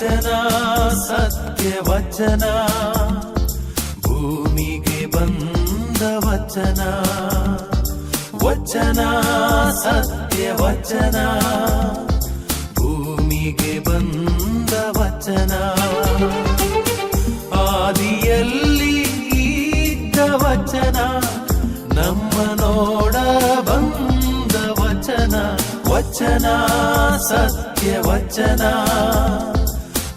ವಚನ ಸತ್ಯ ವಚನ, ಭೂಮಿಗೆ ಬಂದ ವಚನ. ವಚನ ಸತ್ಯ ವಚನ, ಭೂಮಿಗೆ ಬಂದ ವಚನ. ಆದಿಯಲ್ಲಿ ಇದ್ದ ವಚನ, ನಮ್ಮ ನೋಡ ಬಂದ ವಚನ. ವಚನ ಸತ್ಯ ವಚನ,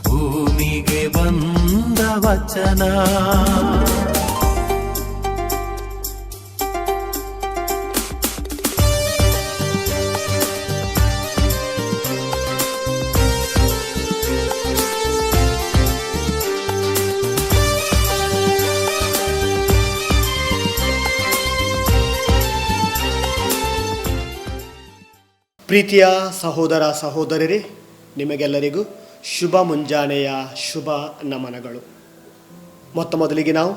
ಭೂಮಿಗೆ ಬಂದ ವಚನ. ಪ್ರೀತಿಯ ಸಹೋದರ ಸಹೋದರರೇ, ನಿಮಗೆಲ್ಲರಿಗೂ ಶುಭ ಮುಂಜಾನೆಯ ಶುಭ ನಮನಗಳು. ಮೊದಲಿಗೆ ನಾವು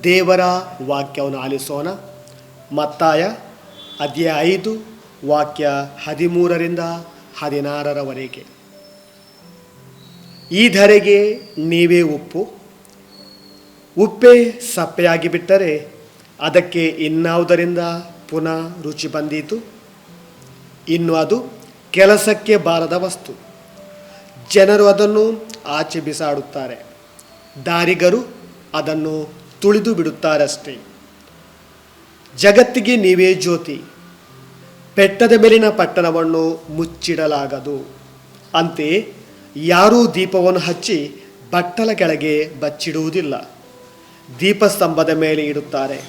ದೇವರ ವಾಕ್ಯವನ್ನು ಆಲಿಸೋಣ. ಮತ್ತಾಯ ಅಧ್ಯಾಯ 5 ವಾಕ್ಯ 13ರಿಂದ 16ರವರೆಗೆ. ಈ ಧರೆಗೆ ನೀವೇ ಉಪ್ಪು. ಉಪ್ಪೇ ಸಪ್ಪೆಯಾಗಿ ಬಿಟ್ಟರೆ ಅದಕ್ಕೆ ಇನ್ನಾವುದರಿಂದ ಪುನಃ ರುಚಿ ಬಂದೀತು? ಇನ್ನು ಅದು ಕೆಲಸಕ್ಕೆ ಬಾರದ ವಸ್ತು. ಜನರು ಅದನ್ನು ಆಚೆ ಬಿಸಾಡುತ್ತಾರೆ, ದಾರಿಗರು ಅದನ್ನು ತುಳಿದು ಬಿಡುತ್ತಾರಷ್ಟೇ. ಜಗತ್ತಿಗೆ ನೀವೇ ಜ್ಯೋತಿ. ಬೆಟ್ಟದ ಮೇಲಿನ ಪಟ್ಟಣವನ್ನು ಮುಚ್ಚಿಡಲಾಗದು. ಅಂತೆಯೇ ಯಾರೂ ದೀಪವನ್ನು ಹಚ್ಚಿ ಬಟ್ಟಲ ಕೆಳಗೆ ಬಚ್ಚಿಡುವುದಿಲ್ಲ, ದೀಪಸ್ತಂಭದ ಮೇಲೆ ಇಡುತ್ತಾರೆ.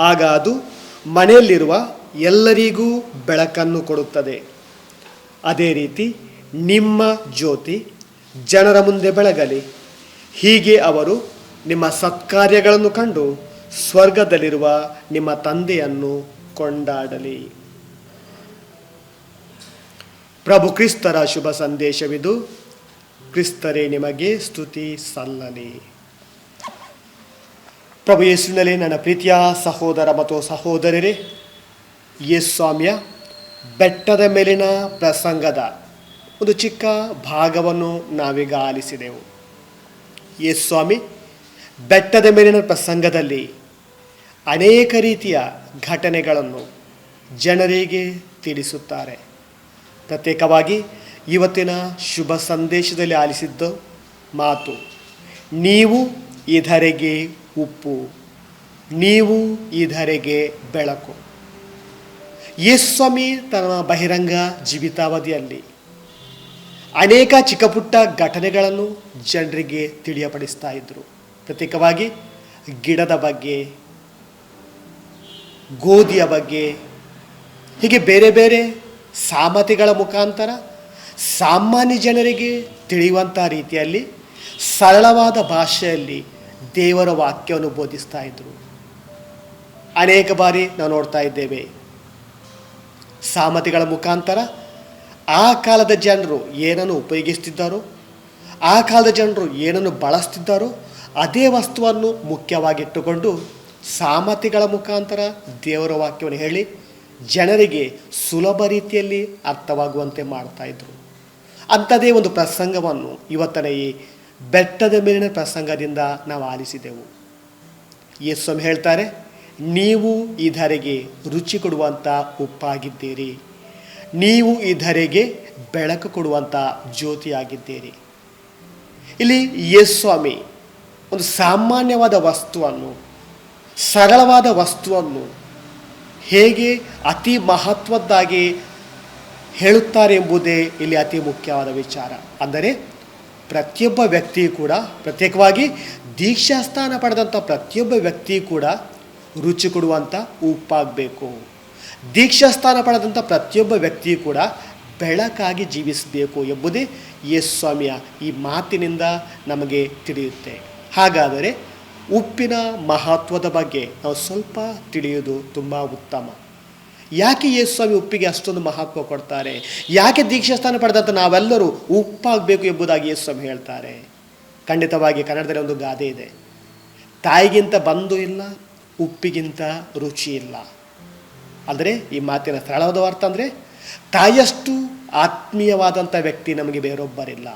ಆಗ ಅದು ಮನೆಯಲ್ಲಿರುವ ಎಲ್ಲರಿಗೂ ಬೆಳಕನ್ನು ಕೊಡುತ್ತದೆ. ಅದೇ ರೀತಿ ನಿಮ್ಮ ಜ್ಯೋತಿ ಜನರ ಮುಂದೆ ಬೆಳಗಲಿ. ಹೀಗೆ ಅವರು ನಿಮ್ಮ ಸತ್ಕಾರ್ಯಗಳನ್ನು ಕಂಡು ಸ್ವರ್ಗದಲ್ಲಿರುವ ನಿಮ್ಮ ತಂದೆಯನ್ನು ಕೊಂಡಾಡಲಿ. ಪ್ರಭು ಕ್ರಿಸ್ತರ ಶುಭ ಸಂದೇಶವಿದು. ಕ್ರಿಸ್ತರೇ ನಿಮಗೆ ಸ್ತುತಿ ಸಲ್ಲಲಿ. ಪ್ರಭು ಯೇಸುವಿನಲ್ಲಿ ನನ್ನ ಪ್ರೀತಿಯ ಸಹೋದರ ಮತ್ತು ಸಹೋದರರೇ, ಯೇಸು ಸ್ವಾಮಿಯ ಬೆಟ್ಟದ ಮೇಲಿನ ಪ್ರಸಂಗದ ಒಂದು ಚಿಕ್ಕ ಭಾಗವನ್ನು ನಾವೀಗ ಆಲಿಸಿದೆವು. ಯೇಸು ಸ್ವಾಮಿ ಬೆಟ್ಟದ ಮೇಲಿನ ಪ್ರಸಂಗದಲ್ಲಿ ಅನೇಕ ರೀತಿಯ ಘಟನೆಗಳನ್ನು ಜನರಿಗೆ ತಿಳಿಸುತ್ತಾರೆ. ಪ್ರತ್ಯೇಕವಾಗಿ ಇವತ್ತಿನ ಶುಭ ಸಂದೇಶದಲ್ಲಿ ಆಲಿಸಿದ್ದು ಮಾತು, ನೀವು ಈ ಧರೆಗೆ ಉಪ್ಪು, ನೀವು ಈ ಧರೆಗೆ ಬೆಳಕು. ಯೇಸು ಸ್ವಾಮಿ ತನ್ನ ಬಹಿರಂಗ ಜೀವಿತಾವಧಿಯಲ್ಲಿ ಅನೇಕ ಚಿಕ್ಕ ಪುಟ್ಟ ಘಟನೆಗಳನ್ನು ಜನರಿಗೆ ತಿಳಿಯಪಡಿಸ್ತಾ ಇದ್ದರು. ಪ್ರತ್ಯೇಕವಾಗಿ ಗಿಡದ ಬಗ್ಗೆ, ಗೋಧಿಯ ಬಗ್ಗೆ, ಹೀಗೆ ಬೇರೆ ಬೇರೆ ಸಾಮತೆಗಳ ಮುಖಾಂತರ ಸಾಮಾನ್ಯ ಜನರಿಗೆ ತಿಳಿಯುವಂಥ ರೀತಿಯಲ್ಲಿ ಸರಳವಾದ ಭಾಷೆಯಲ್ಲಿ ದೇವರ ವಾಕ್ಯವನ್ನು ಬೋಧಿಸ್ತಾ ಇದ್ದರು. ಅನೇಕ ಬಾರಿ ನಾವು ನೋಡ್ತಾ ಇದ್ದೇವೆ, ಸಾಮತೆಗಳ ಮುಖಾಂತರ ಆ ಕಾಲದ ಜನರು ಏನನ್ನು ಉಪಯೋಗಿಸ್ತಿದ್ದಾರೋ, ಆ ಕಾಲದ ಜನರು ಏನನ್ನು ಬಳಸ್ತಿದ್ದಾರೋ ಅದೇ ವಸ್ತುವನ್ನು ಮುಖ್ಯವಾಗಿಟ್ಟುಕೊಂಡು ಸಾಮತೆಗಳ ಮುಖಾಂತರ ದೇವರ ವಾಕ್ಯವನ್ನು ಹೇಳಿ ಜನರಿಗೆ ಸುಲಭ ರೀತಿಯಲ್ಲಿ ಅರ್ಥವಾಗುವಂತೆ ಮಾಡ್ತಾಯಿದ್ರು. ಅಂಥದೇ ಒಂದು ಪ್ರಸಂಗವನ್ನು ಇವತ್ತಿನ ಈ ಬೆಟ್ಟದ ಮೇಲಿನ ಪ್ರಸಂಗದಿಂದ ನಾವು ಆಲಿಸಿದೆವು. ಯೇಸು ಹೇಳ್ತಾರೆ, ನೀವು ಈ ಧರೆಗೆ ರುಚಿ ಕೊಡುವಂಥ ಉಪ್ಪಾಗಿದ್ದೀರಿ, ನೀವು ಈ ಧರೆಗೆ ಬೆಳಕು ಕೊಡುವಂಥ ಜ್ಯೋತಿಯಾಗಿದ್ದೀರಿ. ಇಲ್ಲಿ ಯೇಸು ಸ್ವಾಮಿ ಒಂದು ಸಾಮಾನ್ಯವಾದ ವಸ್ತುವನ್ನು, ಸರಳವಾದ ವಸ್ತುವನ್ನು ಹೇಗೆ ಅತಿ ಮಹತ್ವದ್ದಾಗಿ ಹೇಳುತ್ತಾರೆ ಎಂಬುದೇ ಇಲ್ಲಿ ಅತಿ ಮುಖ್ಯವಾದ ವಿಚಾರ. ಅಂದರೆ ಪ್ರತಿಯೊಬ್ಬ ವ್ಯಕ್ತಿಯು ಕೂಡ, ಪ್ರತ್ಯೇಕವಾಗಿ ದೀಕ್ಷಾಸ್ಥಾನ ಪಡೆದಂಥ ಪ್ರತಿಯೊಬ್ಬ ವ್ಯಕ್ತಿಯು ಕೂಡ ರುಚಿ ಕೊಡುವಂಥ ಉಪ್ಪಾಗಬೇಕು. ದೀಕ್ಷಾಸ್ಥಾನ ಪಡೆದಂಥ ಪ್ರತಿಯೊಬ್ಬ ವ್ಯಕ್ತಿಯು ಕೂಡ ಬೆಳಕಾಗಿ ಜೀವಿಸಬೇಕು ಎಂಬುದೇ ಯೇಸು ಸ್ವಾಮಿಯ ಈ ಮಾತಿನಿಂದ ನಮಗೆ ತಿಳಿಯುತ್ತೆ. ಹಾಗಾದರೆ ಉಪ್ಪಿನ ಮಹತ್ವದ ಬಗ್ಗೆ ನಾವು ಸ್ವಲ್ಪ ತಿಳಿಯುವುದು ತುಂಬ ಉತ್ತಮ. ಯಾಕೆ ಯೇಸು ಸ್ವಾಮಿ ಉಪ್ಪಿಗೆ ಅಷ್ಟೊಂದು ಮಹತ್ವ ಕೊಡ್ತಾರೆ? ಯಾಕೆ ದೀಕ್ಷಾಸ್ಥಾನ ಪಡೆದಂಥ ನಾವೆಲ್ಲರೂ ಉಪ್ಪಾಗಬೇಕು ಎಂಬುದಾಗಿ ಯೇಸು ಸ್ವಾಮಿ ಹೇಳ್ತಾರೆ? ಖಂಡಿತವಾಗಿ ಕನ್ನಡದಲ್ಲಿ ಒಂದು ಗಾದೆ ಇದೆ, ತಾಯಿಗಿಂತ ಬಂಧು ಇಲ್ಲ, ಉಪ್ಪಿಗಿಂತ ರುಚಿ ಇಲ್ಲ. ಅಂದರೆ ಈ ಮಾತಿನ ಸರಳವಾದ ಅರ್ಥ ಅಂದರೆ ತಾಯಿಯಷ್ಟು ಆತ್ಮೀಯವಾದಂಥ ವ್ಯಕ್ತಿ ನಮಗೆ ಬೇರೊಬ್ಬರಿಲ್ಲ.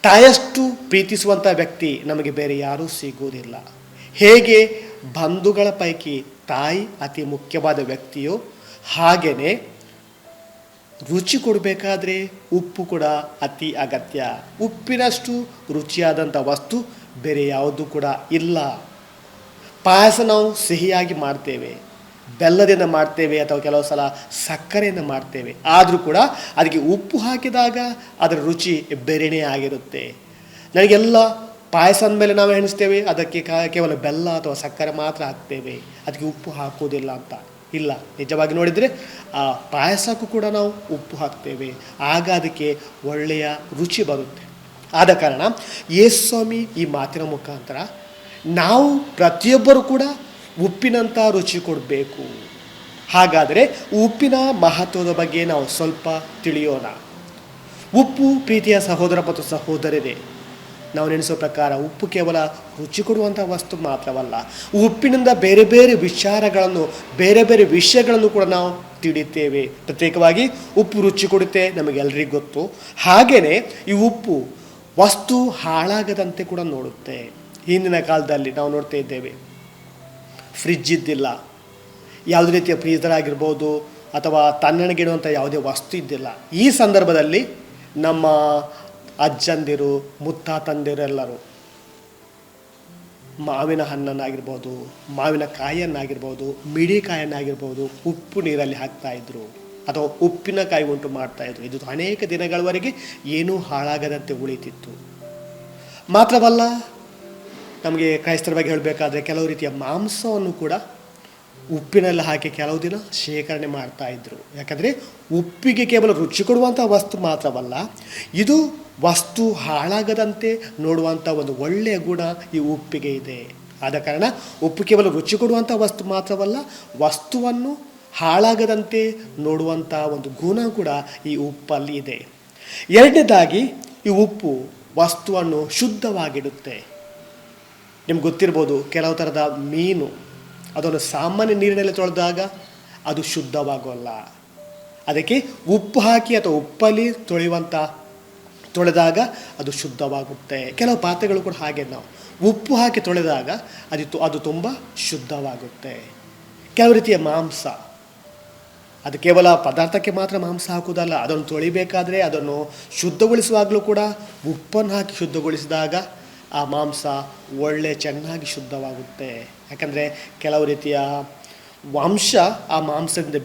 ತಾಯಷ್ಟು ಪ್ರೀತಿಸುವಂಥ ವ್ಯಕ್ತಿ ನಮಗೆ ಬೇರೆ ಯಾರೂ ಸಿಗುವುದಿಲ್ಲ. ಹೇಗೆ ಬಂಧುಗಳ ಪೈಕಿ ತಾಯಿ ಅತಿ ಮುಖ್ಯವಾದ ವ್ಯಕ್ತಿಯೋ ಹಾಗೆಯೇ ರುಚಿ ಕೊಡಬೇಕಾದ್ರೆ ಉಪ್ಪು ಕೂಡ ಅತಿ ಅಗತ್ಯ. ಉಪ್ಪಿನಷ್ಟು ರುಚಿಯಾದಂಥ ವಸ್ತು ಬೇರೆ ಯಾವುದು ಕೂಡ ಇಲ್ಲ. ಪಾಯಸ ನಾವು ಸಿಹಿಯಾಗಿ ಮಾಡ್ತೇವೆ, ಬೆಲ್ಲದಿಂದ ಮಾಡ್ತೇವೆ ಅಥವಾ ಕೆಲವು ಸಲ ಸಕ್ಕರೆಯಿಂದ ಮಾಡ್ತೇವೆ. ಆದರೂ ಕೂಡ ಅದಕ್ಕೆ ಉಪ್ಪು ಹಾಕಿದಾಗ ಅದರ ರುಚಿ ಬೇರೆಯೇ ಆಗಿರುತ್ತೆ. ನನಗೆಲ್ಲ ಪಾಯಸ ಅಂದಮೇಲೆ ನಾವು ಎಣಿಸ್ತೇವೆ ಅದಕ್ಕೆ ಕೇವಲ ಬೆಲ್ಲ ಅಥವಾ ಸಕ್ಕರೆ ಮಾತ್ರ ಹಾಕ್ತೇವೆ, ಅದಕ್ಕೆ ಉಪ್ಪು ಹಾಕೋದಿಲ್ಲ ಅಂತ. ಇಲ್ಲ, ನಿಜವಾಗಿ ನೋಡಿದರೆ ಆ ಪಾಯಸಕ್ಕೂ ಕೂಡ ನಾವು ಉಪ್ಪು ಹಾಕ್ತೇವೆ, ಆಗ ಅದಕ್ಕೆ ಒಳ್ಳೆಯ ರುಚಿ ಬರುತ್ತೆ. ಆದ ಕಾರಣ ಯೇಸು ಸ್ವಾಮಿ ಈ ಮಾತಿನ ಮುಖಾಂತರ ನಾವು ಪ್ರತಿಯೊಬ್ಬರು ಕೂಡ ಉಪ್ಪಿನಂಥ ರುಚಿ ಕೊಡಬೇಕು. ಹಾಗಾದರೆ ಉಪ್ಪಿನ ಮಹತ್ವದ ಬಗ್ಗೆ ನಾವು ಸ್ವಲ್ಪ ತಿಳಿಯೋಣ. ಉಪ್ಪು ಪ್ರೀತಿಯ ಸಹೋದರ ಮತ್ತು ಸಹೋದರರೇ, ನಾವು ನೆನೆಸೋ ಪ್ರಕಾರ ಉಪ್ಪು ಕೇವಲ ರುಚಿ ಕೊಡುವಂಥ ವಸ್ತು ಮಾತ್ರವಲ್ಲ, ಉಪ್ಪಿನಿಂದ ಬೇರೆ ಬೇರೆ ವಿಚಾರಗಳನ್ನು ಬೇರೆ ಬೇರೆ ವಿಷಯಗಳನ್ನು ಕೂಡ ನಾವು ತಿಳಿತೇವೆ. ಪ್ರತ್ಯೇಕವಾಗಿ ಉಪ್ಪು ರುಚಿ ಕೊಡುತ್ತೆ, ನಮಗೆಲ್ಲರಿಗೂ ಗೊತ್ತು. ಹಾಗೆಯೇ ಈ ಉಪ್ಪು ವಸ್ತು ಹಾಳಾಗದಂತೆ ಕೂಡ ನೋಡುತ್ತೆ. ಹಿಂದಿನ ಕಾಲದಲ್ಲಿ ನಾವು ನೋಡ್ತಾ ಇದ್ದೇವೆ, ಫ್ರಿಜ್ ಇದ್ದಿಲ್ಲ, ಯಾವುದೇ ರೀತಿಯ ಫ್ರೀಜರ್ ಆಗಿರ್ಬೋದು ಅಥವಾ ತಣ್ಣಗಿಡುವಂಥ ಯಾವುದೇ ವಸ್ತು ಇದ್ದಿಲ್ಲ. ಈ ಸಂದರ್ಭದಲ್ಲಿ ನಮ್ಮ ಅಜ್ಜಂದಿರು ಮುತ್ತಾತಂದಿರೆಲ್ಲರೂ ಮಾವಿನ ಹಣ್ಣನ್ನಾಗಿರ್ಬೋದು, ಮಾವಿನ ಕಾಯನ್ನಾಗಿರ್ಬೋದು, ಮಿಡಿಕಾಯನ್ನಾಗಿರ್ಬೋದು ಉಪ್ಪು ನೀರಲ್ಲಿ ಹಾಕ್ತಾಯಿದ್ರು ಅಥವಾ ಉಪ್ಪಿನಕಾಯಿ ಉಂಟು ಮಾಡ್ತಾಯಿದ್ರು. ಇದು ಅನೇಕ ದಿನಗಳವರೆಗೆ ಏನೂ ಹಾಳಾಗದಂತೆ ಉಳಿತಿತ್ತು. ಮಾತ್ರವಲ್ಲ, ನಮಗೆ ಕ್ರೈಸ್ತರ ಬಗ್ಗೆ ಹೇಳಬೇಕಾದ್ರೆ ಕೆಲವು ರೀತಿಯ ಮಾಂಸವನ್ನು ಕೂಡ ಉಪ್ಪಿನಲ್ಲಿ ಹಾಕಿ ಕೆಲವು ದಿನ ಶೇಖರಣೆ ಮಾಡ್ತಾಯಿದ್ರು. ಯಾಕಂದರೆ ಉಪ್ಪಿಗೆ ಕೇವಲ ರುಚಿ ಕೊಡುವಂಥ ವಸ್ತು ಮಾತ್ರವಲ್ಲ, ಇದು ವಸ್ತು ಹಾಳಾಗದಂತೆ ನೋಡುವಂಥ ಒಂದು ಒಳ್ಳೆಯ ಗುಣ ಈ ಉಪ್ಪಿಗೆ ಇದೆ. ಆದ ಕಾರಣ ಉಪ್ಪು ಕೇವಲ ರುಚಿ ಕೊಡುವಂಥ ವಸ್ತು ಮಾತ್ರವಲ್ಲ, ವಸ್ತುವನ್ನು ಹಾಳಾಗದಂತೆ ನೋಡುವಂಥ ಒಂದು ಗುಣ ಕೂಡ ಈ ಉಪ್ಪಲ್ಲಿ ಇದೆ. ಎರಡನೇದಾಗಿ ಈ ಉಪ್ಪು ವಸ್ತುವನ್ನು ಶುದ್ಧವಾಗಿಡುತ್ತೆ. ನಿಮ್ಗೆ ಗೊತ್ತಿರ್ಬೋದು, ಕೆಲವು ಥರದ ಮೀನು ಅದನ್ನು ಸಾಮಾನ್ಯ ನೀರಿನಲ್ಲಿ ತೊಳೆದಾಗ ಅದು ಶುದ್ಧವಾಗೋಲ್ಲ. ಅದಕ್ಕೆ ಉಪ್ಪು ಹಾಕಿ ಅಥವಾ ಉಪ್ಪಲ್ಲಿ ತೊಳೆದಾಗ ಅದು ಶುದ್ಧವಾಗುತ್ತೆ. ಕೆಲವು ಪಾತ್ರೆಗಳು ಕೂಡ ಹಾಗೆ, ನಾವು ಉಪ್ಪು ಹಾಕಿ ತೊಳೆದಾಗ ಅದು ತುಂಬ ಶುದ್ಧವಾಗುತ್ತೆ. ಕೆಲವು ರೀತಿಯ ಮಾಂಸ, ಅದು ಕೇವಲ ಪದಾರ್ಥಕ್ಕೆ ಮಾತ್ರ ಮಾಂಸ ಹಾಕುವುದಲ್ಲ, ಅದನ್ನು ತೊಳಿಬೇಕಾದ್ರೆ ಅದನ್ನು ಶುದ್ಧಗೊಳಿಸುವಾಗಲೂ ಕೂಡ ಉಪ್ಪನ್ನು ಹಾಕಿ ಶುದ್ಧಗೊಳಿಸಿದಾಗ ಆ ಮಾಂಸ ಚೆನ್ನಾಗಿ ಶುದ್ಧವಾಗುತ್ತೆ. ಯಾಕಂದರೆ ಕೆಲವು ರೀತಿಯ ಅಂಶ ಆ ಮಾಂಸದಿಂದ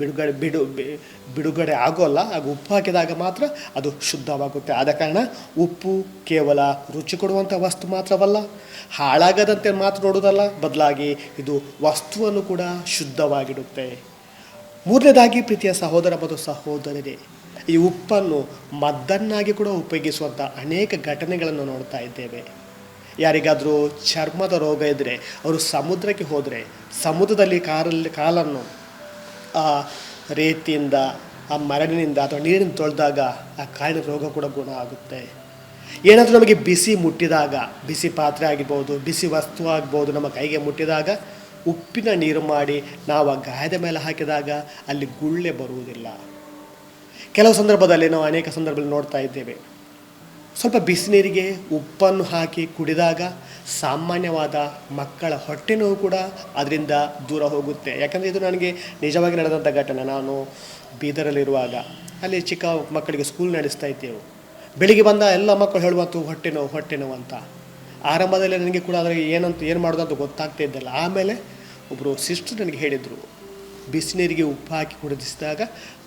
ಬಿಡುಗಡೆ ಆಗೋಲ್ಲ, ಆಗ ಉಪ್ಪು ಹಾಕಿದಾಗ ಮಾತ್ರ ಅದು ಶುದ್ಧವಾಗುತ್ತೆ. ಆದ ಕಾರಣ ಉಪ್ಪು ಕೇವಲ ರುಚಿ ಕೊಡುವಂಥ ವಸ್ತು ಮಾತ್ರವಲ್ಲ, ಹಾಳಾಗದಂತೆ ಮಾತ್ರ ನೋಡೋದಲ್ಲ, ಬದಲಾಗಿ ಇದು ವಸ್ತುವನ್ನು ಕೂಡ ಶುದ್ಧವಾಗಿಡುತ್ತೆ. ಮೂರನೇದಾಗಿ ಪ್ರೀತಿಯ ಸಹೋದರ ಮತ್ತು ಸಹೋದರರೇ, ಈ ಉಪ್ಪನ್ನು ಮದ್ದನ್ನಾಗಿ ಕೂಡ ಉಪಯೋಗಿಸುವಂಥ ಅನೇಕ ಘಟನೆಗಳನ್ನು ನೋಡ್ತಾ ಇದ್ದೇವೆ. ಯಾರಿಗಾದರೂ ಚರ್ಮದ ರೋಗ ಇದ್ದರೆ ಅವರು ಸಮುದ್ರಕ್ಕೆ ಹೋದರೆ ಸಮುದ್ರದಲ್ಲಿ ಕಾಲನ್ನು ಆ ರೇತಿಯಿಂದ ಆ ಮರಳಿನಿಂದ ಅಥವಾ ನೀರಿನಿಂದ ತೊಳೆದಾಗ ಆ ಕಾಲಿನ ರೋಗ ಕೂಡ ಗುಣ ಆಗುತ್ತೆ. ಏನಾದರೂ ನಮಗೆ ಬಿಸಿ ಮುಟ್ಟಿದಾಗ, ಬಿಸಿ ಪಾತ್ರೆ ಆಗಿರ್ಬೋದು, ಬಿಸಿ ವಸ್ತು ಆಗ್ಬೋದು, ನಮ್ಮ ಕೈಗೆ ಮುಟ್ಟಿದಾಗ ಉಪ್ಪಿನ ನೀರು ಮಾಡಿ ನಾವು ಆ ಗಾಯದ ಮೇಲೆ ಹಾಕಿದಾಗ ಅಲ್ಲಿ ಗುಳ್ಳೆ ಬರುವುದಿಲ್ಲ. ಕೆಲವು ಸಂದರ್ಭದಲ್ಲಿ ನಾವು ಅನೇಕ ಸಂದರ್ಭದಲ್ಲಿ ನೋಡ್ತಾ ಇದ್ದೇವೆ, ಸ್ವಲ್ಪ ಬಿಸಿನೀರಿಗೆ ಉಪ್ಪನ್ನು ಹಾಕಿ ಕುಡಿದಾಗ ಸಾಮಾನ್ಯವಾದ ಮಕ್ಕಳ ಹೊಟ್ಟೆ ನೋವು ಕೂಡ ಅದರಿಂದ ದೂರ ಹೋಗುತ್ತೆ. ಯಾಕಂದರೆ ಇದು ನನಗೆ ನಿಜವಾಗಿ ನಡೆದಂಥ ಘಟನೆ. ನಾನು ಬೀದರಲ್ಲಿರುವಾಗ ಅಲ್ಲಿ ಚಿಕ್ಕ ಮಕ್ಕಳಿಗೆ ಸ್ಕೂಲ್ ನಡೆಸ್ತಾ ಇದ್ದೆವು. ಬೆಳಿಗ್ಗೆ ಬಂದ ಎಲ್ಲ ಮಕ್ಕಳು ಹೇಳುವಂಥ ಹೊಟ್ಟೆ ನೋವು ಅಂತ. ಆರಂಭದಲ್ಲಿ ನನಗೆ ಕೂಡ ಅದರಲ್ಲಿ ಏನು ಮಾಡೋದು ಅಂತ ಗೊತ್ತಾಗ್ತಾ ಇದ್ದಲ್ಲ. ಆಮೇಲೆ ಒಬ್ಬರು ಸಿಸ್ಟರ್ ನನಗೆ ಹೇಳಿದರು, ಬಿಸಿನೀರಿಗೆ ಉಪ್ಪು ಹಾಕಿ ಕುಡಿಸಿದಾಗ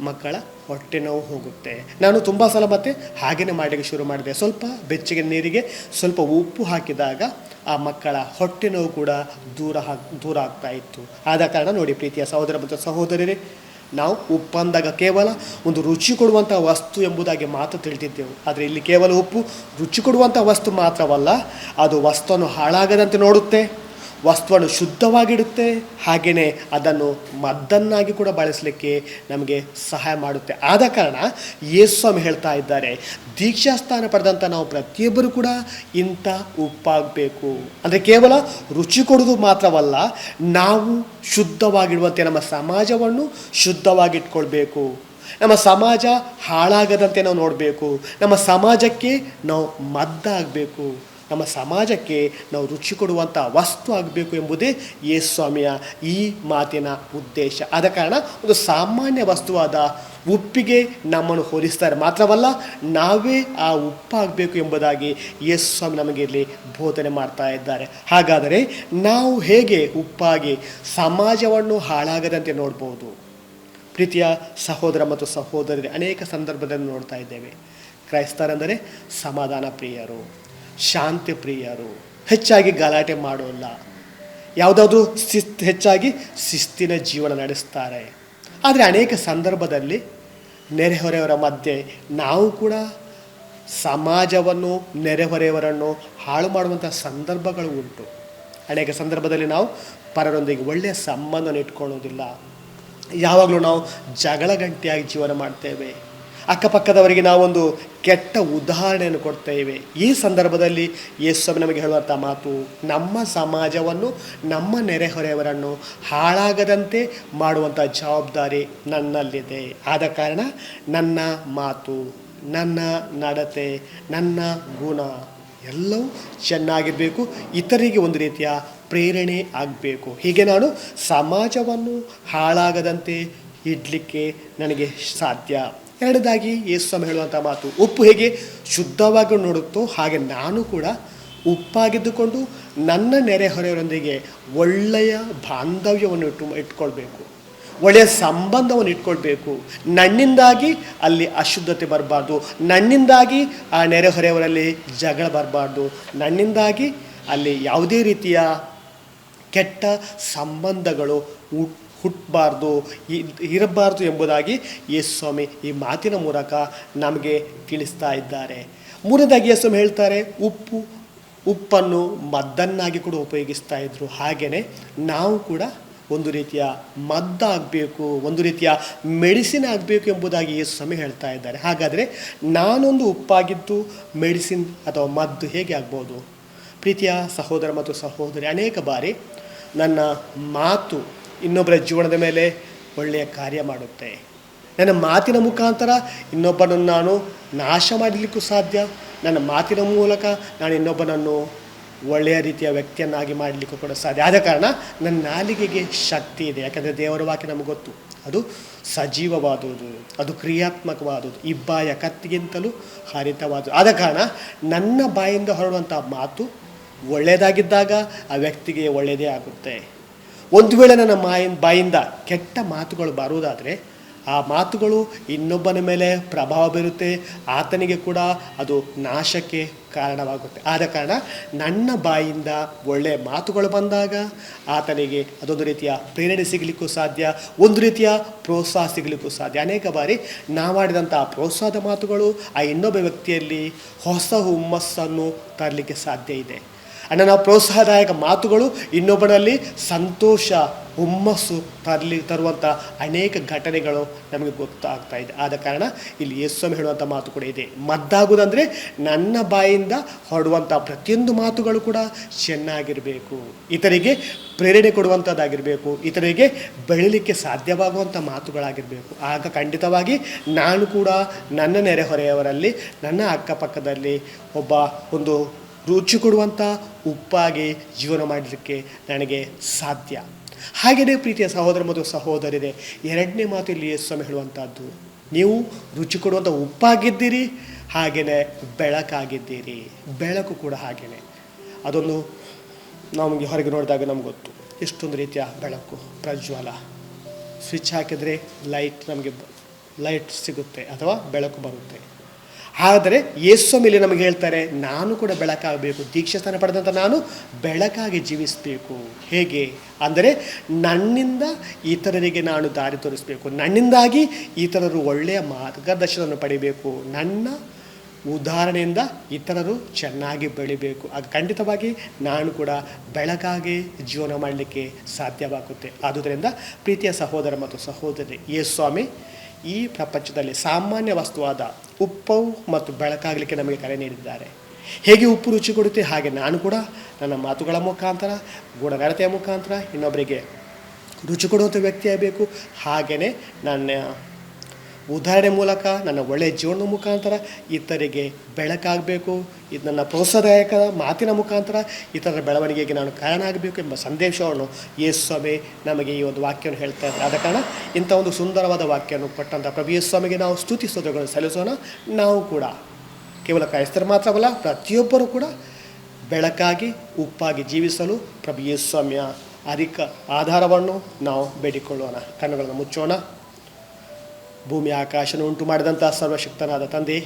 ಮಕ್ಕಳ ಹೊಟ್ಟೆ ನೋವು ಹೋಗುತ್ತೆ. ನಾನು ತುಂಬ ಸಲ ಮತ್ತೆ ಹಾಗೆಯೇ ಮಾಡಲಿಕ್ಕೆ ಶುರು ಮಾಡಿದೆ. ಸ್ವಲ್ಪ ಬೆಚ್ಚಗೆ ನೀರಿಗೆ ಸ್ವಲ್ಪ ಉಪ್ಪು ಹಾಕಿದಾಗ ಆ ಮಕ್ಕಳ ಹೊಟ್ಟೆ ನೋವು ಕೂಡ ದೂರ ಆಗ್ತಾ ಇತ್ತು. ಆದ ಕಾರಣ ನೋಡಿ ಪ್ರೀತಿಯ ಸಹೋದರ ಮತ್ತು ಸಹೋದರರೇ, ನಾವು ಉಪ್ಪು ಅಂದಾಗ ಕೇವಲ ಒಂದು ರುಚಿ ಕೊಡುವಂಥ ವಸ್ತು ಎಂಬುದಾಗಿ ಮಾತ್ರ ತಿಳಿದಿದ್ದೆವು. ಆದರೆ ಇಲ್ಲಿ ಕೇವಲ ಉಪ್ಪು ರುಚಿ ಕೊಡುವಂಥ ವಸ್ತು ಮಾತ್ರವಲ್ಲ, ಅದು ವಸ್ತುವನ್ನು ಹಾಳಾಗದಂತೆ ನೋಡುತ್ತೆ, ವಸ್ತುವನ್ನು ಶುದ್ಧವಾಗಿಡುತ್ತೆ, ಹಾಗೆಯೇ ಅದನ್ನು ಮದ್ದನ್ನಾಗಿ ಕೂಡ ಬಳಸಲಿಕ್ಕೆ ನಮಗೆ ಸಹಾಯ ಮಾಡುತ್ತೆ. ಆದ ಕಾರಣ ಯೇಸು ಸ್ವಾಮಿ ಹೇಳ್ತಾ ಇದ್ದಾರೆ, ದೀಕ್ಷಾಸ್ಥಾನ ಪಡೆದಂಥ ನಾವು ಪ್ರತಿಯೊಬ್ಬರು ಕೂಡ ಇಂಥ ಉಪ್ಪಾಗಬೇಕು. ಅಂದರೆ ಕೇವಲ ರುಚಿ ಕೊಡೋದು ಮಾತ್ರವಲ್ಲ, ನಾವು ಶುದ್ಧವಾಗಿಡುವಂತೆ ನಮ್ಮ ಸಮಾಜವನ್ನು ಶುದ್ಧವಾಗಿಟ್ಕೊಳ್ಬೇಕು. ನಮ್ಮ ಸಮಾಜ ಹಾಳಾಗದಂತೆ ನಾವು ನೋಡಬೇಕು. ನಮ್ಮ ಸಮಾಜಕ್ಕೆ ನಾವು ಮದ್ದಾಗಬೇಕು. ನಮ್ಮ ಸಮಾಜಕ್ಕೆ ನಾವು ರುಚಿ ಕೊಡುವಂಥ ವಸ್ತು ಆಗಬೇಕು ಎಂಬುದೇ ಯೇಸು ಸ್ವಾಮಿಯ ಈ ಮಾತಿನ ಉದ್ದೇಶ. ಆದ ಕಾರಣ ಒಂದು ಸಾಮಾನ್ಯ ವಸ್ತುವಾದ ಉಪ್ಪಿಗೆ ನಮ್ಮನ್ನು ಹೋಲಿಸ್ತಾರೆ. ಮಾತ್ರವಲ್ಲ, ನಾವೇ ಆ ಉಪ್ಪಾಗಬೇಕು ಎಂಬುದಾಗಿ ಯೇಸು ಸ್ವಾಮಿ ನಮಗೆ ಇಲ್ಲಿ ಬೋಧನೆ ಮಾಡ್ತಾ ಇದ್ದಾರೆ. ಹಾಗಾದರೆ ನಾವು ಹೇಗೆ ಉಪ್ಪಾಗಿ ಸಮಾಜವನ್ನು ಹಾಳಾಗದಂತೆ ನೋಡ್ಬೋದು? ಪ್ರೀತಿಯ ಸಹೋದರ ಮತ್ತು ಸಹೋದರರೇ, ಅನೇಕ ಸಂದರ್ಭದಲ್ಲಿ ನೋಡ್ತಾ ಇದ್ದೇವೆ. ಕ್ರೈಸ್ತರೆಂದರೆ ಸಮಾಧಾನ ಪ್ರಿಯರು, ಶಾಂತಿ ಪ್ರಿಯರು, ಹೆಚ್ಚಾಗಿ ಗಲಾಟೆ ಮಾಡೋಲ್ಲ, ಯಾವುದಾದ್ರೂ ಹೆಚ್ಚಾಗಿ ಶಿಸ್ತಿನ ಜೀವನ ನಡೆಸ್ತಾರೆ. ಆದರೆ ಅನೇಕ ಸಂದರ್ಭದಲ್ಲಿ ನೆರೆಹೊರೆಯವರ ಮಧ್ಯೆ ನಾವು ಕೂಡ ಸಮಾಜವನ್ನು, ನೆರೆಹೊರೆಯವರನ್ನು ಹಾಳು ಮಾಡುವಂಥ ಸಂದರ್ಭಗಳು ಉಂಟು. ಅನೇಕ ಸಂದರ್ಭದಲ್ಲಿ ನಾವು ಪರರೊಂದಿಗೆ ಒಳ್ಳೆಯ ಸಂಬಂಧವನ್ನು ಇಟ್ಕೊಳ್ಳೋದಿಲ್ಲ. ಯಾವಾಗಲೂ ನಾವು ಜಗಳ ಗಂಟೆಯಾಗಿ ಜೀವನ ಮಾಡ್ತೇವೆ. ಅಕ್ಕಪಕ್ಕದವರಿಗೆ ನಾವೊಂದು ಕೆಟ್ಟ ಉದಾಹರಣೆಯನ್ನು ಕೊಡ್ತೇವೆ. ಈ ಸಂದರ್ಭದಲ್ಲಿ ಯೇಸು ನಮಗೆ ಹೇಳುವಂಥ ಮಾತು, ನಮ್ಮ ಸಮಾಜವನ್ನು, ನಮ್ಮ ನೆರೆಹೊರೆಯವರನ್ನು ಹಾಳಾಗದಂತೆ ಮಾಡುವಂಥ ಜವಾಬ್ದಾರಿ ನನ್ನಲ್ಲಿದೆ. ಆದ ಕಾರಣ ನನ್ನ ಮಾತು, ನನ್ನ ನಡತೆ, ನನ್ನ ಗುಣ ಎಲ್ಲವೂ ಚೆನ್ನಾಗಿರಬೇಕು, ಇತರಿಗೆ ಒಂದು ರೀತಿಯ ಪ್ರೇರಣೆ ಆಗಬೇಕು. ಹೀಗೆ ನಾನು ಸಮಾಜವನ್ನು ಹಾಳಾಗದಂತೆ ಇಡಲಿಕ್ಕೆ ನನಗೆ ಸಾಧ್ಯ. ಎರಡನೇದಾಗಿ ಯೇಸು ಸ್ವಾಮಿ ಹೇಳುವಂಥ ಮಾತು, ಉಪ್ಪು ಹೇಗೆ ಶುದ್ಧವಾಗಿ ನೋಡುತ್ತೋ ಹಾಗೆ ನಾನು ಕೂಡ ಉಪ್ಪಾಗಿದ್ದುಕೊಂಡು ನನ್ನ ನೆರೆಹೊರೆಯವರೊಂದಿಗೆ ಒಳ್ಳೆಯ ಬಾಂಧವ್ಯವನ್ನು ಇಟ್ಕೊಳ್ಬೇಕು, ಒಳ್ಳೆಯ ಸಂಬಂಧವನ್ನು ಇಟ್ಕೊಳ್ಬೇಕು. ನನ್ನಿಂದಾಗಿ ಅಲ್ಲಿ ಅಶುದ್ಧತೆ ಬರಬಾರ್ದು, ನನ್ನಿಂದಾಗಿ ಆ ನೆರೆಹೊರೆಯವರಲ್ಲಿ ಜಗಳ ಬರಬಾರ್ದು, ನನ್ನಿಂದಾಗಿ ಅಲ್ಲಿ ಯಾವುದೇ ರೀತಿಯ ಕೆಟ್ಟ ಸಂಬಂಧಗಳು ಹುಟ್ಟಬಾರ್ದು, ಇರಬಾರ್ದು ಎಂಬುದಾಗಿ ಯೇಸು ಸ್ವಾಮಿ ಈ ಮಾತಿನ ಮೂಲಕ ನಮಗೆ ತಿಳಿಸ್ತಾ ಇದ್ದಾರೆ. ಮೂರನೇದಾಗಿ ಯೇಸು ಸ್ವಾಮಿ ಹೇಳ್ತಾರೆ, ಉಪ್ಪನ್ನು ಮದ್ದನ್ನಾಗಿ ಕೂಡ ಉಪಯೋಗಿಸ್ತಾ ಇದ್ರು. ಹಾಗೆಯೇ ನಾವು ಕೂಡ ಒಂದು ರೀತಿಯ ಮದ್ದಾಗಬೇಕು, ಒಂದು ರೀತಿಯ ಮೆಡಿಸಿನ್ ಆಗಬೇಕು ಎಂಬುದಾಗಿ ಯೇಸು ಸ್ವಾಮಿ ಹೇಳ್ತಾ ಇದ್ದಾರೆ. ಹಾಗಾದರೆ ನಾನೊಂದು ಉಪ್ಪಾಗಿದ್ದು ಮೆಡಿಸಿನ್ ಅಥವಾ ಮದ್ದು ಹೇಗೆ ಆಗ್ಬೋದು? ಪ್ರೀತಿಯ ಸಹೋದರ ಮತ್ತು ಸಹೋದರಿ, ಅನೇಕ ಬಾರಿ ನನ್ನ ಮಾತು ಇನ್ನೊಬ್ಬರ ಜೀವನದ ಮೇಲೆ ಒಳ್ಳೆಯ ಕಾರ್ಯ ಮಾಡುತ್ತೆ. ನನ್ನ ಮಾತಿನ ಮುಖಾಂತರ ಇನ್ನೊಬ್ಬನನ್ನು ನಾನು ನಾಶ ಮಾಡಲಿಕ್ಕೂ ಸಾಧ್ಯ. ನನ್ನ ಮಾತಿನ ಮೂಲಕ ನಾನು ಇನ್ನೊಬ್ಬನನ್ನು ಒಳ್ಳೆಯ ರೀತಿಯ ವ್ಯಕ್ತಿಯನ್ನಾಗಿ ಮಾಡಲಿಕ್ಕೂ ಕೂಡ ಸಾಧ್ಯ. ಆದ ಕಾರಣ ನನ್ನ ನಾಲಿಗೆಗೆ ಶಕ್ತಿ ಇದೆ. ಯಾಕಂದರೆ ದೇವರ ವಾಕ್ಯ ನಮಗೆ ಗೊತ್ತು, ಅದು ಸಜೀವವಾದುದು, ಅದು ಕ್ರಿಯಾತ್ಮಕವಾದುದು, ಇಬ್ಬಾಯ ಕತ್ತಿಗಿಂತಲೂ ಹರಿತವಾದುದು. ಆದ ಕಾರಣ ನನ್ನ ಬಾಯಿಂದ ಹೊರಡುವಂಥ ಮಾತು ಒಳ್ಳೆಯದಾಗಿದ್ದಾಗ ಆ ವ್ಯಕ್ತಿಗೆ ಒಳ್ಳೆಯದೇ ಆಗುತ್ತೆ. ಒಂದು ವೇಳೆ ನನ್ನ ಬಾಯಿಂದ ಕೆಟ್ಟ ಮಾತುಗಳು ಬರುವುದಾದರೆ ಆ ಮಾತುಗಳು ಇನ್ನೊಬ್ಬನ ಮೇಲೆ ಪ್ರಭಾವ ಬೀರುತ್ತೆ, ಆತನಿಗೆ ಕೂಡ ಅದು ನಾಶಕ್ಕೆ ಕಾರಣವಾಗುತ್ತೆ. ಆದ ಕಾರಣ ನನ್ನ ಬಾಯಿಂದ ಒಳ್ಳೆಯ ಮಾತುಗಳು ಬಂದಾಗ ಆತನಿಗೆ ಅದೊಂದು ರೀತಿಯ ಪ್ರೇರಣೆ ಸಿಗಲಿಕ್ಕೂ ಸಾಧ್ಯ, ಒಂದು ರೀತಿಯ ಪ್ರೋತ್ಸಾಹ ಸಿಗಲಿಕ್ಕೂ ಸಾಧ್ಯ. ಅನೇಕ ಬಾರಿ ನಾವಾಡಿದಂಥ ಪ್ರೋತ್ಸಾಹದ ಮಾತುಗಳು ಆ ಇನ್ನೊಬ್ಬ ವ್ಯಕ್ತಿಯಲ್ಲಿ ಹೊಸ ಹುಮ್ಮಸ್ಸನ್ನು ತರಲಿಕ್ಕೆ ಸಾಧ್ಯ ಇದೆ. ನಾವು ಪ್ರೋತ್ಸಾಹದಾಯಕ ಮಾತುಗಳು ಇನ್ನೊಬ್ಬನಲ್ಲಿ ಸಂತೋಷ, ಹುಮ್ಮಸ್ಸು ತರುವಂಥ ಅನೇಕ ಘಟನೆಗಳು ನಮಗೆ ಗೊತ್ತಾಗ್ತಾ ಇದೆ. ಆದ ಕಾರಣ ಇಲ್ಲಿ ಯೇಸು ಸ್ವಾಮಿ ಹೇಳುವಂಥ ಮಾತು ಕೂಡ ಇದೆ, ಮದ್ದಾಗುವುದಂದರೆ ನನ್ನ ಬಾಯಿಂದ ಹೊರಡುವಂಥ ಪ್ರತಿಯೊಂದು ಮಾತುಗಳು ಕೂಡ ಚೆನ್ನಾಗಿರಬೇಕು, ಇತರಿಗೆ ಪ್ರೇರಣೆ ಕೊಡುವಂಥದ್ದಾಗಿರಬೇಕು, ಇತರಿಗೆ ಬೆಳೀಲಿಕ್ಕೆ ಸಾಧ್ಯವಾಗುವಂಥ ಮಾತುಗಳಾಗಿರಬೇಕು. ಆಗ ಖಂಡಿತವಾಗಿ ನಾನು ಕೂಡ ನನ್ನ ನೆರೆಹೊರೆಯವರಲ್ಲಿ, ನನ್ನ ಅಕ್ಕಪಕ್ಕದಲ್ಲಿ ಒಂದು ರುಚಿ ಕೊಡುವಂಥ ಉಪ್ಪಾಗಿ ಜೀವನ ಮಾಡಲಿಕ್ಕೆ ನನಗೆ ಸಾಧ್ಯ. ಹಾಗೆಯೇ ಪ್ರೀತಿಯ ಸಹೋದರ ಮತ್ತು ಸಹೋದರಿದೆ, ಎರಡನೇ ಮಾತು ಇಲ್ಲಿ ಯೇಸು ಸ್ವಾಮಿ ಹೇಳುವಂಥದ್ದು, ನೀವು ರುಚಿ ಕೊಡುವಂಥ ಉಪ್ಪಾಗಿದ್ದೀರಿ, ಹಾಗೆಯೇ ಬೆಳಕಾಗಿದ್ದೀರಿ. ಬೆಳಕು ಕೂಡ ಹಾಗೆಯೇ, ಅದೊಂದು ನಮಗೆ ಹೊರಗೆ ನೋಡಿದಾಗ ನಮ್ಗೆ ಗೊತ್ತು ಎಷ್ಟೊಂದು ರೀತಿಯ ಬೆಳಕು, ಪ್ರಜ್ವಲ. ಸ್ವಿಚ್ ಹಾಕಿದರೆ ಲೈಟ್ ಸಿಗುತ್ತೆ ಅಥವಾ ಬೆಳಕು ಬರುತ್ತೆ. ಆದರೆ ಯೇಸು ಸ್ವಾಮಿ ಇಲ್ಲಿ ನಮಗೆ ಹೇಳ್ತಾರೆ, ನಾನು ಕೂಡ ಬೆಳಕಾಗಬೇಕು, ದೀಕ್ಷಾಸ್ಥಾನ ಪಡೆದಂಥ ನಾನು ಬೆಳಕಾಗಿ ಜೀವಿಸಬೇಕು. ಹೇಗೆ ಅಂದರೆ ನನ್ನಿಂದ ಇತರರಿಗೆ ನಾನು ದಾರಿ ತೋರಿಸಬೇಕು, ನನ್ನಿಂದಾಗಿ ಇತರರು ಒಳ್ಳೆಯ ಮಾರ್ಗದರ್ಶನವನ್ನು ಪಡಿಬೇಕು, ನನ್ನ ಉದಾಹರಣೆಯಿಂದ ಇತರರು ಚೆನ್ನಾಗಿ ಬೆಳಿಬೇಕು. ಆಗ ಖಂಡಿತವಾಗಿ ನಾನು ಕೂಡ ಬೆಳಕಾಗಿ ಜೀವನ ಮಾಡಲಿಕ್ಕೆ ಸಾಧ್ಯವಾಗುತ್ತೆ. ಆದುದರಿಂದ ಪ್ರೀತಿಯ ಸಹೋದರ ಮತ್ತು ಸಹೋದರಿ, ಯೇಸು ಸ್ವಾಮಿ ಈ ಪ್ರಪಂಚದಲ್ಲಿ ಸಾಮಾನ್ಯ ವಸ್ತುವಾದ ಉಪ್ಪು ಮತ್ತು ಬೆಳಕಾಗಲಿಕ್ಕೆ ನಮಗೆ ಕರೆ ನೀಡಿದ್ದಾರೆ. ಹೇಗೆ ಉಪ್ಪು ರುಚಿ ಕೊಡುತ್ತೆ, ಹಾಗೆ ನಾನು ಕೂಡ ನನ್ನ ಮಾತುಗಳ ಮುಖಾಂತರ, ಗುಣನಡತೆಯ ಮುಖಾಂತರ ಇನ್ನೊಬ್ಬರಿಗೆ ರುಚಿ ಕೊಡುವಂಥ ವ್ಯಕ್ತಿ ಆಗಬೇಕು. ಹಾಗೆಯೇ ನನ್ನ ಉದಾಹರಣೆ ಮೂಲಕ ನನ್ನ ಒಳ್ಳೆಯ ಜೀವನದ ಮುಖಾಂತರ ಇತರಿಗೆ ಬೆಳಕಾಗಬೇಕು, ಇದು ನನ್ನ ಪ್ರೋತ್ಸಾಹದಾಯಕ ಮಾತಿನ ಮುಖಾಂತರ ಇತರರ ಬೆಳವಣಿಗೆಗೆ ನಾನು ಕಾರಣ ಆಗಬೇಕು ಎಂಬ ಸಂದೇಶವನ್ನು ಯೇಸು ಸ್ವಾಮಿ ನಮಗೆ ಈ ಒಂದು ವಾಕ್ಯವನ್ನು ಹೇಳ್ತಾ ಇದ್ದಾರೆ. ಆದ ಕಾರಣ ಇಂಥ ಒಂದು ಸುಂದರವಾದ ವಾಕ್ಯವನ್ನು ಕೊಟ್ಟಂಥ ಪ್ರಭು ಯೇಸು ಸ್ವಾಮಿಗೆ ನಾವು ಸ್ತುತಿ ಸ್ತೋತ್ರಗಳನ್ನು ಸಲ್ಲಿಸೋಣ. ನಾವು ಕೂಡ ಕೇವಲ ಕ್ರೈಸ್ತರು ಮಾತ್ರವಲ್ಲ, ಪ್ರತಿಯೊಬ್ಬರೂ ಕೂಡ ಬೆಳಕಾಗಿ ಉಪ್ಪಾಗಿ ಜೀವಿಸಲು ಪ್ರಭು ಯೇಸು ಸ್ವಾಮಿಯ ಅಧಿಕ ಆಧಾರವನ್ನು ನಾವು ಬೇಡಿಕೊಳ್ಳೋಣ. ಕಣ್ಣುಗಳನ್ನು ಮುಚ್ಚೋಣ. ಭೂಮಿ ಆಕಾಶನ ಉಂಟು ಮಾಡಿದಂಥ ಸರ್ವಶಕ್ತನಾದ ತಂದೆ,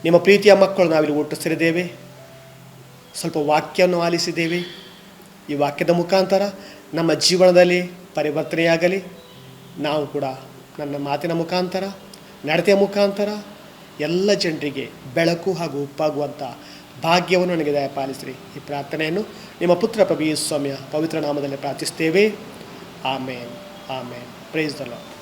ನಿಮ್ಮ ಪ್ರೀತಿಯ ಮಕ್ಕಳು ನಾವಿಲ್ಲಿ ಒಟ್ಟು ಸೇರಿದ್ದೇವೆ. ಸ್ವಲ್ಪ ವಾಕ್ಯವನ್ನು ಆಲಿಸಿದ್ದೇವೆ. ಈ ವಾಕ್ಯದ ಮುಖಾಂತರ ನಮ್ಮ ಜೀವನದಲ್ಲಿ ಪರಿವರ್ತನೆಯಾಗಲಿ. ನಾವು ಕೂಡ ನನ್ನ ಮಾತಿನ ಮುಖಾಂತರ, ನಡತೆಯ ಮುಖಾಂತರ ಎಲ್ಲ ಜನರಿಗೆ ಬೆಳಕು ಹಾಗೂ ಉಪ್ಪಾಗುವಂಥ ಭಾಗ್ಯವನ್ನು ನನಗೆ ದಯಪಾಲಿಸಿರಿ. ಈ ಪ್ರಾರ್ಥನೆಯನ್ನು ನಿಮ್ಮ ಪುತ್ರ ಪ್ರಭು ಯೇಸು ಸ್ವಾಮಿಯ ಪವಿತ್ರ ನಾಮದಲ್ಲಿ ಪ್ರಾರ್ಥಿಸ್ತೇವೆ. Amen, amen. Praise the lord.